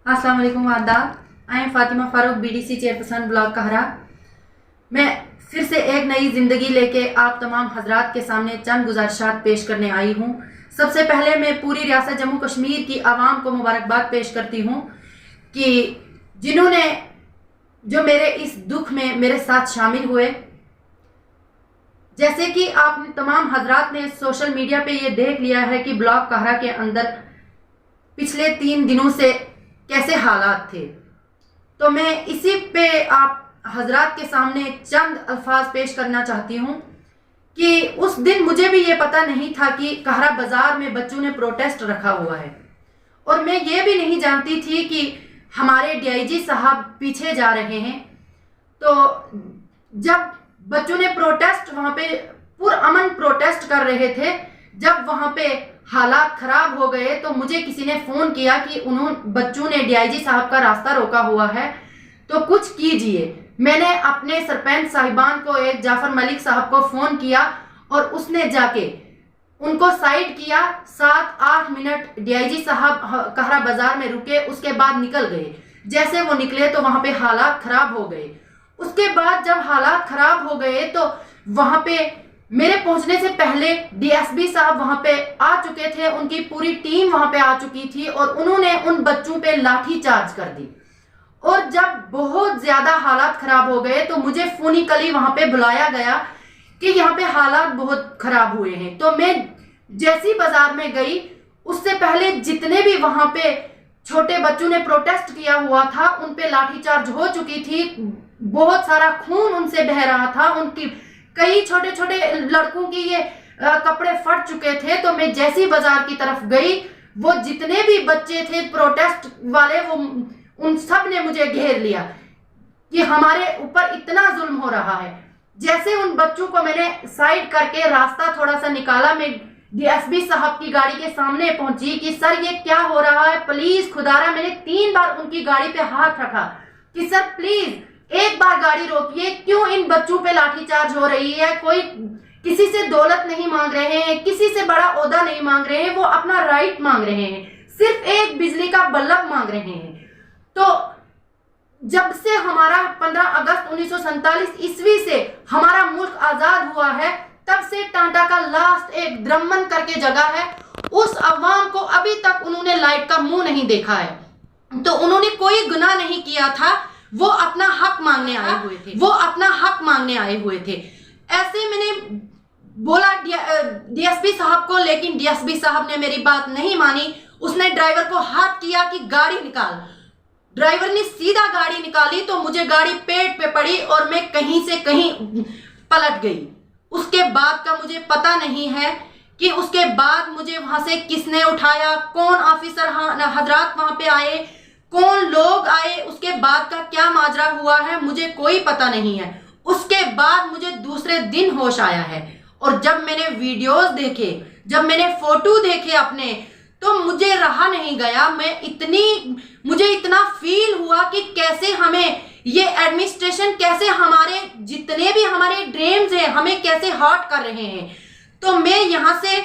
अस्सलाम वालेकुम आदाब। I am Fatima Farooq, BDC chairperson block कहरा। मैं फिर से एक नई ज़िंदगी लेके आप तमाम हजरात के सामने चंद गुजारिशात पेश करने आई हूँ। सबसे पहले मैं पूरी रियासत जम्मू कश्मीर की आवाम को मुबारकबाद पेश करती हूँ कि जिन्होंने जो मेरे इस दुख में मेरे साथ शामिल हुए। जैसे कि आप तमाम हजरात ने सोशल मीडिया पे ये देख लिया है कि ब्लॉक कहरा के अंदर पिछले 3 दिनों से कैसे हालात थे, तो मैं इसी पे आप हजरात के सामने चंद अल्फाज पेश करना चाहती हूँ कि उस दिन मुझे भी ये पता नहीं था कि कहरा बाजार में बच्चों ने प्रोटेस्ट रखा हुआ है, और मैं ये भी नहीं जानती थी कि हमारे डीआईजी साहब पीछे जा रहे हैं। तो जब बच्चों ने प्रोटेस्ट वहाँ पे पुरअमन प्रोटेस्ट कर रहे थे, जब वहाँ पे हालात खराब हो गए तो मुझे किसी ने फ़ोन किया कि बच्चों ने डीआईजी साहब का रास्ता रोका हुआ है, तो कुछ कीजिए। मैंने अपने सरपंच साहिबान को, एक जाफर मलिक साहब को फ़ोन किया और उसने जाके उनको साइड किया। 7-8 मिनट डीआईजी साहब कहरा बाजार में रुके, उसके बाद निकल गए। जैसे वो निकले तो वहाँ पे हालात खराब हो गए। उसके बाद जब हालात खराब हो गए तो वहाँ पे मेरे पहुंचने से पहले डीएसपी साहब वहां पे आ चुके थे, उनकी पूरी टीम वहां पे आ चुकी थी और उन्होंने उन बच्चों पे लाठी चार्ज कर दी। और जब बहुत ज्यादा हालात खराब हो गए तो मुझे फोनिकली वहां पे बुलाया गया कि यहाँ पे हालात बहुत खराब हुए हैं। तो मैं जैसी बाजार में गई, उससे पहले जितने भी वहां पे छोटे बच्चों ने प्रोटेस्ट किया हुआ था उन पे लाठीचार्ज हो चुकी थी। बहुत सारा खून उनसे बह रहा था, उनकी कई छोटे छोटे लड़कों की ये कपड़े फट चुके थे। तो मैं जैसी बाजार की तरफ गई, वो जितने भी बच्चे थे प्रोटेस्ट वाले, वो उन सब ने मुझे घेर लिया कि हमारे ऊपर इतना जुल्म हो रहा है। जैसे उन बच्चों को मैंने साइड करके रास्ता थोड़ा सा निकाला, मैं डीएसपी साहब की गाड़ी के सामने पहुंची कि सर ये क्या हो रहा है, प्लीज खुदारा। मैंने 3 बार उनकी गाड़ी पे हाथ रखा कि सर प्लीज एक बार गाड़ी रोकिए, क्यों इन बच्चों पे लाठीचार्ज हो रही है। कोई किसी से दौलत नहीं मांग रहे हैं, किसी से बड़ा ओहदा नहीं मांग रहे हैं, वो अपना राइट मांग रहे हैं, सिर्फ एक बिजली का बल्ब मांग रहे हैं। तो जब से हमारा 15 अगस्त 1947 ईस्वी से हमारा मुल्क आजाद हुआ है, तब से टांटा का लास्ट एक द्रमन करके जगह है, उस अवाम को अभी तक उन्होंने लाइट का मुंह नहीं देखा है। तो उन्होंने कोई गुनाह नहीं किया था, वो अपना हक मांगने आए हुए थे, वो अपना हक मांगने आए हुए थे। ऐसे मैंने बोला डीएसपी साहब को, लेकिन डीएसपी साहब ने मेरी बात नहीं मानी। उसने ड्राइवर को हाथ किया कि गाड़ी निकाल। ड्राइवर ने सीधा गाड़ी निकाली तो मुझे गाड़ी पेट पे पड़ी और मैं कहीं से कहीं पलट गई। उसके बाद का मुझे पता नहीं है कि उसके बाद मुझे वहां से किसने उठाया, कौन ऑफिसर हजरात वहां पे आए, कौन लोग आए, उसके बाद का क्या माजरा हुआ है मुझे कोई पता नहीं है। उसके बाद मुझे दूसरे दिन होश आया है, और जब मैंने वीडियोस देखे, जब मैंने फोटो देखे अपने, तो मुझे रहा नहीं गया। मुझे इतना फील हुआ कि कैसे हमें ये एडमिनिस्ट्रेशन, कैसे हमारे जितने भी हमारे ड्रीम्स हैं हमें कैसे हर्ट कर रहे हैं। तो मैं यहाँ से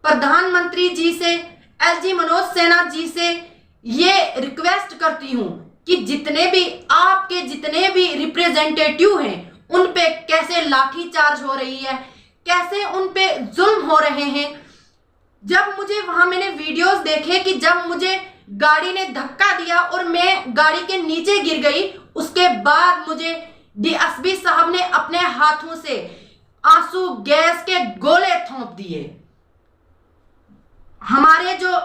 प्रधानमंत्री जी से, एलजी मनोज सिन्हा जी से ये रिक्वेस्ट करती हूं कि जितने भी आपके जितने भी रिप्रेजेंटेटिव हैं उन पे कैसे लाठीचार्ज हो रही है, कैसे उन पे जुल्म हो रहे हैं। जब मुझे वहां मैंने वीडियोस देखे कि जब मुझे गाड़ी ने धक्का दिया और मैं गाड़ी के नीचे गिर गई, उसके बाद मुझे डीएसपी साहब ने अपने हाथों से आंसू गैस के गोले थोप दिए। हमारे जो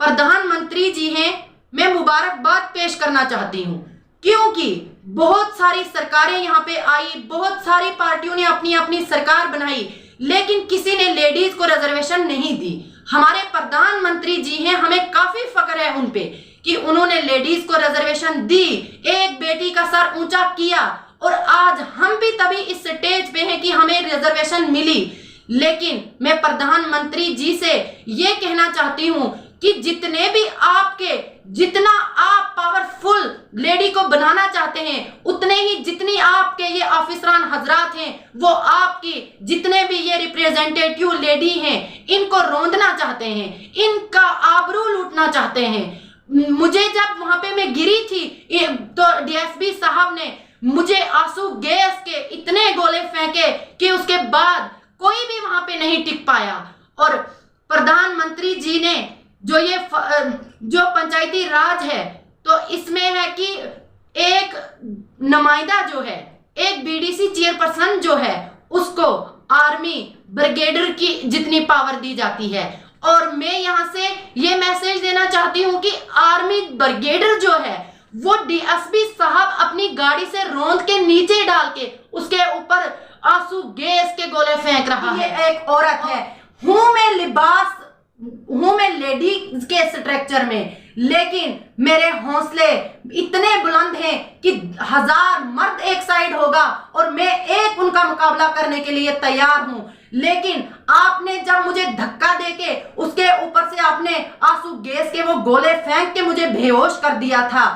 प्रधानमंत्री जी हैं, मैं मुबारकबाद पेश करना चाहती हूं, क्योंकि बहुत सारी सरकारें यहाँ पे आई, बहुत सारी पार्टियों ने अपनी अपनी सरकार बनाई, लेकिन किसी ने लेडीज को रिजर्वेशन नहीं दी। हमारे प्रधानमंत्री जी हैं, हमें काफी फख्र है उन पे कि उन्होंने लेडीज को रिजर्वेशन दी, एक बेटी का सर ऊंचा किया, और आज हम भी तभी इस स्टेज पे हैं कि हमें रिजर्वेशन मिली। लेकिन मैं प्रधानमंत्री जी से ये कहना चाहती हूं कि जितने भी जितना आप पावरफुल लेडी को बनाना चाहते हैं, उतने ही जितनी आपके ये ऑफिसरान हजरात हैं, वो आपकी जितने भी ये रिप्रेजेंटेटिव लेडी हैं, इनको रौंदना चाहते हैं, इनका आबरू लूटना चाहते हैं। मुझे जब वहां पे मैं गिरी थी तो डीएसपी साहब ने मुझे आंसू गैस के इतने गोले फेंके कि उसके बाद कोई भी वहां पे नहीं टिक पाया। और प्रधानमंत्री जी ने जो पंचायती राज है, तो इसमें है कि एक नुमाइंदा जो है, एक बीडीसी चेयरपर्सन जो है, उसको आर्मी ब्रिगेडियर की जितनी पावर दी जाती है। और मैं यहां से ये मैसेज देना चाहती हूं कि आर्मी ब्रिगेडियर जो है वो डीएसपी साहब अपनी गाड़ी से रौंद के नीचे डाल के उसके ऊपर आंसू गैस के गोले फेंक रहा है। ये एक औरत है, हूं मैं लेडी के स्ट्रक्चर में, लेकिन मेरे हौसले इतने बुलंद हैं कि 1000 मर्द एक साइड होगा और मैं एक उनका मुकाबला करने के लिए तैयार हूं। लेकिन आपने जब मुझे धक्का देके उसके ऊपर से आपने आंसू गैस के वो गोले फेंक के मुझे बेहोश कर दिया था।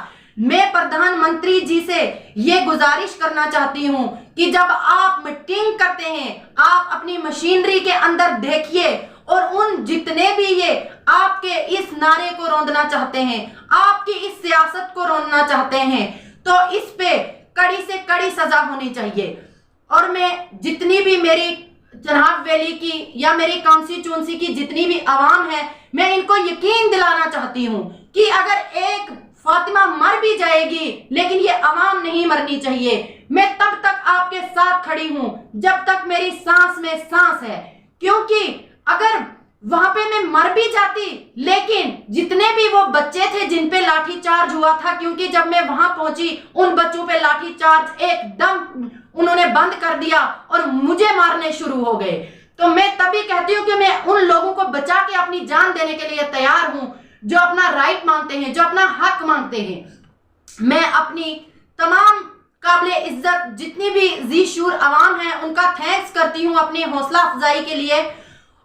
मैं प्रधानमंत्री जी से ये गुजारिश करना चाहती हूं कि जब आप मीटिंग करते हैं, आप अपनी मशीनरी के अंदर देखिए और उन जितने भी ये आपके इस नारे को रौंदना चाहते हैं, आपकी इस सियासत को रौंदना चाहते हैं, तो इस पे कड़ी से कड़ी सजा होनी चाहिए। और मैं जितनी भी मेरी चनाब वैली की या मेरी कॉन्स्टिट्यूंसी की जितनी भी आवाम है, मैं इनको यकीन दिलाना चाहती हूं कि अगर एक फातिमा मर भी जाएगी लेकिन ये आवाम नहीं मरनी चाहिए। मैं तब तक आपके साथ खड़ी हूं जब तक मेरी सांस में सांस है, क्योंकि अगर वहां पे मैं मर भी जाती, लेकिन जितने भी वो बच्चे थे जिन पे लाठी चार्ज हुआ था, क्योंकि जब मैं वहां पहुंची उन बच्चों पे लाठी चार्ज एकदम उन्होंने बंद कर दिया और मुझे मारने शुरू हो गए। तो मैं तभी कहती हूँ कि मैं उन लोगों को बचा के अपनी जान देने के लिए तैयार हूं जो अपना राइट मांगते हैं, जो अपना हक मांगते हैं। मैं अपनी तमाम काबिले इज्जत जितनी भी जी शूर आवाम है उनका थैंक्स करती हूँ अपनी हौसला अफजाई के लिए।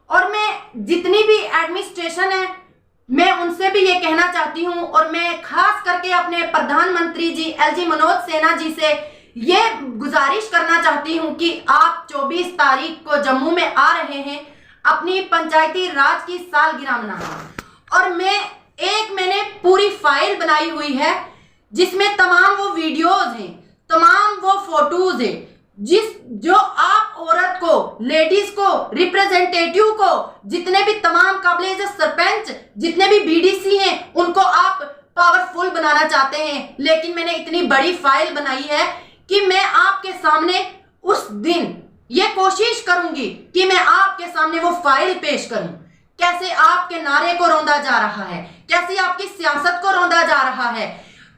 और मैं जितनी भी एडमिनिस्ट्रेशन है मैं उनसे भी ये कहना चाहती हूँ, और मैं खास करके अपने प्रधानमंत्री जी एलजी मनोज सिन्हा जी से ये गुजारिश करना चाहती हूँ कि आप 24 तारीख को जम्मू में आ रहे हैं अपनी पंचायती राज की सालगिरह मनाने, और मैंने पूरी फाइल बनाई हुई है जिसमें तमाम वो वीडियोज हैं, तमाम वो फोटोज हैं जो आप औरत को, लेडीज को, रिप्रेजेंटेटिव को, जितने भी तमाम काबिले सरपंच, जितने भी बीडीसी हैं, उनको आप पावरफुल बनाना चाहते हैं। लेकिन मैंने इतनी बड़ी फाइल बनाई है कि मैं आपके सामने उस दिन ये कोशिश करूंगी कि मैं आपके सामने वो फाइल पेश करूं, कैसे आपके नारे को रौंदा जा रहा है, कैसे आपकी सियासत को रौंदा जा रहा है।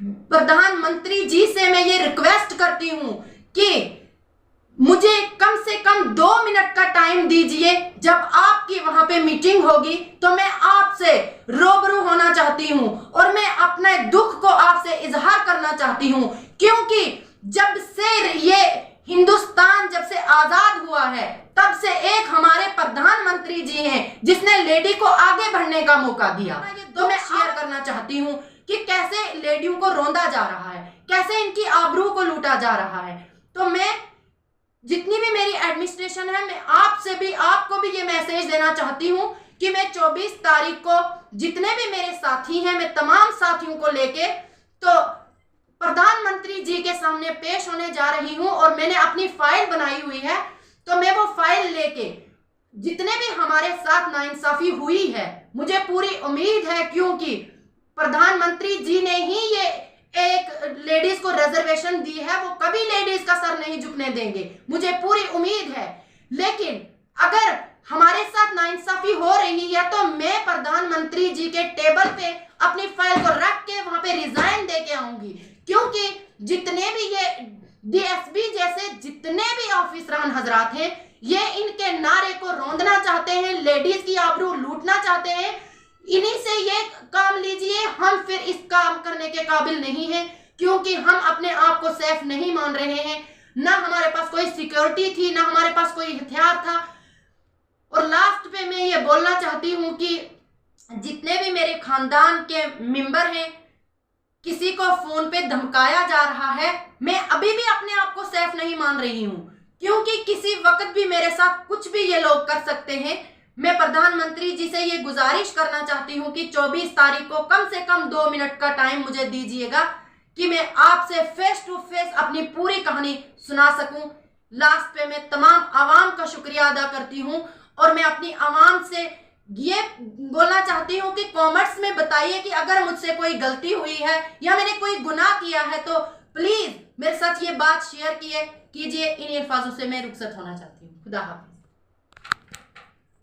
प्रधानमंत्री जी से मैं ये रिक्वेस्ट करती हूं कि मुझे कम से कम 2 मिनट का टाइम दीजिए। जब आपकी वहां पे मीटिंग होगी तो मैं आपसे रूबरू होना चाहती हूं और मैं अपने दुख को आपसे इजहार करना चाहती हूं, क्योंकि जब से ये हिंदुस्तान जब से आजाद हुआ है तब से एक हमारे प्रधानमंत्री जी हैं जिसने लेडी को आगे बढ़ने का मौका दिया। तो मैं शेयर करना चाहती हूं कि कैसे लेडियों को रौंदा जा रहा है, कैसे इनकी आबरू को लूटा जा रहा है। तो मैं जितनी भी मेरी एडमिनिस्ट्रेशन है, मैं आपको भी ये मैसेज देना चाहती हूं कि मैं 24 तारीख को जितने भी मेरे साथी हैं, मैं तमाम साथियों को लेके तो प्रधानमंत्री जी के सामने पेश होने जा रही हूं, और मैंने अपनी फाइल बनाई हुई है। तो मैं वो फाइल लेके जितने भी हमारे साथ नाइंसाफी हुई है, मुझे पूरी उम्मीद है, क्योंकि प्रधानमंत्री जी ने ही ये एक लेडीज को रिजर्वेशन दी है, वो कभी लेडीज का सर नहीं झुकने देंगे, मुझे पूरी उम्मीद है। लेकिन अगर हमारे साथ नाइंसाफी हो रही है तो मैं प्रधानमंत्री जी के टेबल पे अपनी फाइल को रख के वहां पे रिजाइन दे के आऊंगी, क्योंकि जितने भी ये डीएसपी जैसे जितने भी ऑफिसरान हजरात हैं, ये इनके नारे को रौंदना चाहते हैं, लेडीज की आबरू लूटना चाहते हैं। इन्हीं से ये काम लीजिए, हम फिर इस काम करने के काबिल नहीं हैं, क्योंकि हम अपने आप को सेफ नहीं मान रहे हैं। ना हमारे पास कोई सिक्योरिटी थी, ना हमारे पास कोई हथियार था। और लास्ट पे मैं ये बोलना चाहती हूँ कि जितने भी मेरे खानदान के मेंबर हैं, किसी को फोन पे धमकाया जा रहा है, मैं अभी भी अपने आप को सेफ नहीं मान रही हूँ, क्योंकि किसी वक्त भी मेरे साथ कुछ भी ये लोग कर सकते हैं। मैं प्रधानमंत्री जी से ये गुजारिश करना चाहती हूँ कि 24 तारीख को कम से कम 2 मिनट का टाइम मुझे दीजिएगा कि मैं आपसे फेस टू फेस अपनी पूरी कहानी सुना सकूं। लास्ट पे मैं तमाम आवाम का शुक्रिया अदा करती हूँ और मैं अपनी आवाम से ये बोलना चाहती हूँ कि कमेंट्स में बताइए कि अगर मुझसे कोई गलती हुई है या मैंने कोई गुनाह किया है तो प्लीज मेरे साथ ये बात शेयर कीजिए। इन अल्फाजों से मैं रुखसत होना चाहती हूँ। खुदा हाफिज़।